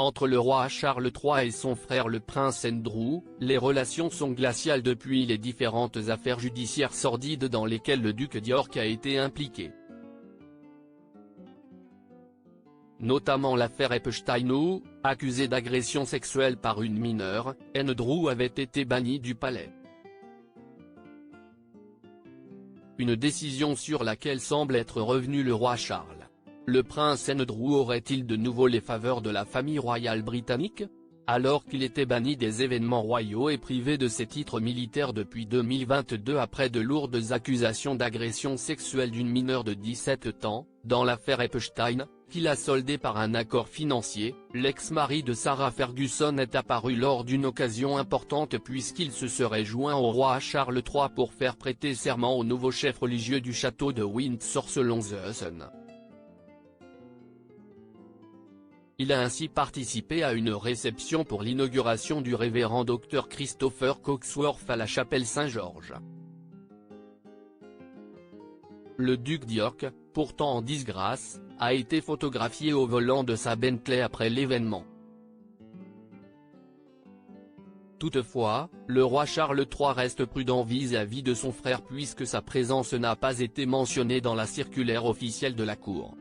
Entre le roi Charles III et son frère le prince Andrew, les relations sont glaciales depuis les différentes affaires judiciaires sordides dans lesquelles le duc d'York a été impliqué. Notamment l'affaire Epstein où, accusé d'agression sexuelle par une mineure, Andrew avait été banni du palais. Une décision sur laquelle semble être revenu le roi Charles. Le prince Andrew aurait-il de nouveau les faveurs de la famille royale britannique? Alors qu'il était banni des événements royaux et privé de ses titres militaires depuis 2022 après de lourdes accusations d'agression sexuelle d'une mineure de 17 ans, dans l'affaire Epstein, qu'il a soldée par un accord financier, l'ex-mari de Sarah Ferguson est apparu lors d'une occasion importante puisqu'il se serait joint au roi Charles III pour faire prêter serment au nouveau chef religieux du château de Windsor selon The Sun. Il a ainsi participé à une réception pour l'inauguration du révérend Dr Christopher Coxworth à la chapelle Saint-Georges. Le duc d'York, pourtant en disgrâce, a été photographié au volant de sa Bentley après l'événement. Toutefois, le roi Charles III reste prudent vis-à-vis de son frère puisque sa présence n'a pas été mentionnée dans la circulaire officielle de la cour.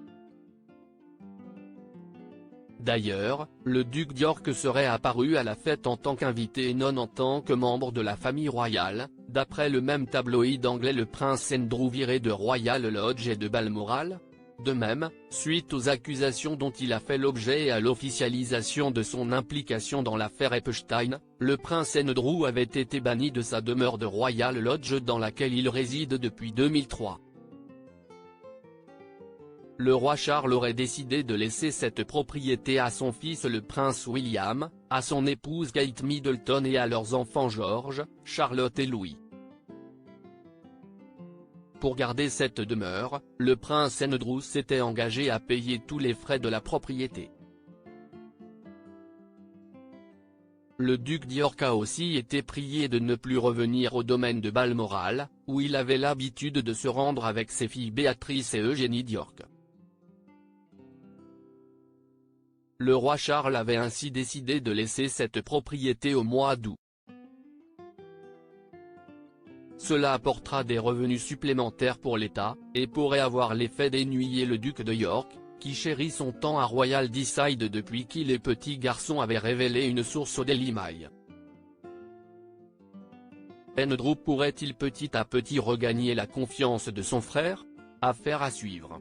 D'ailleurs, le duc d'York serait apparu à la fête en tant qu'invité et non en tant que membre de la famille royale, d'après le même tabloïd anglais. Le prince Andrew viré de Royal Lodge et de Balmoral. De même, suite aux accusations dont il a fait l'objet et à l'officialisation de son implication dans l'affaire Epstein, le prince Andrew avait été banni de sa demeure de Royal Lodge dans laquelle il réside depuis 2003. Le roi Charles aurait décidé de laisser cette propriété à son fils le prince William, à son épouse Kate Middleton et à leurs enfants George, Charlotte et Louis. Pour garder cette demeure, le prince Andrew s'était engagé à payer tous les frais de la propriété. Le duc d'York a aussi été prié de ne plus revenir au domaine de Balmoral, où il avait l'habitude de se rendre avec ses filles Béatrice et Eugénie d'York. Le roi Charles avait ainsi décidé de laisser cette propriété au mois d'août. Cela apportera des revenus supplémentaires pour l'État, et pourrait avoir l'effet d'énuyer le duc de York, qui chérit son temps à Royal Decide depuis qu'il est petit garçon, avait révélé une source au Daily Mail. Andrew pourrait-il petit à petit regagner la confiance de son frère? Affaire à suivre.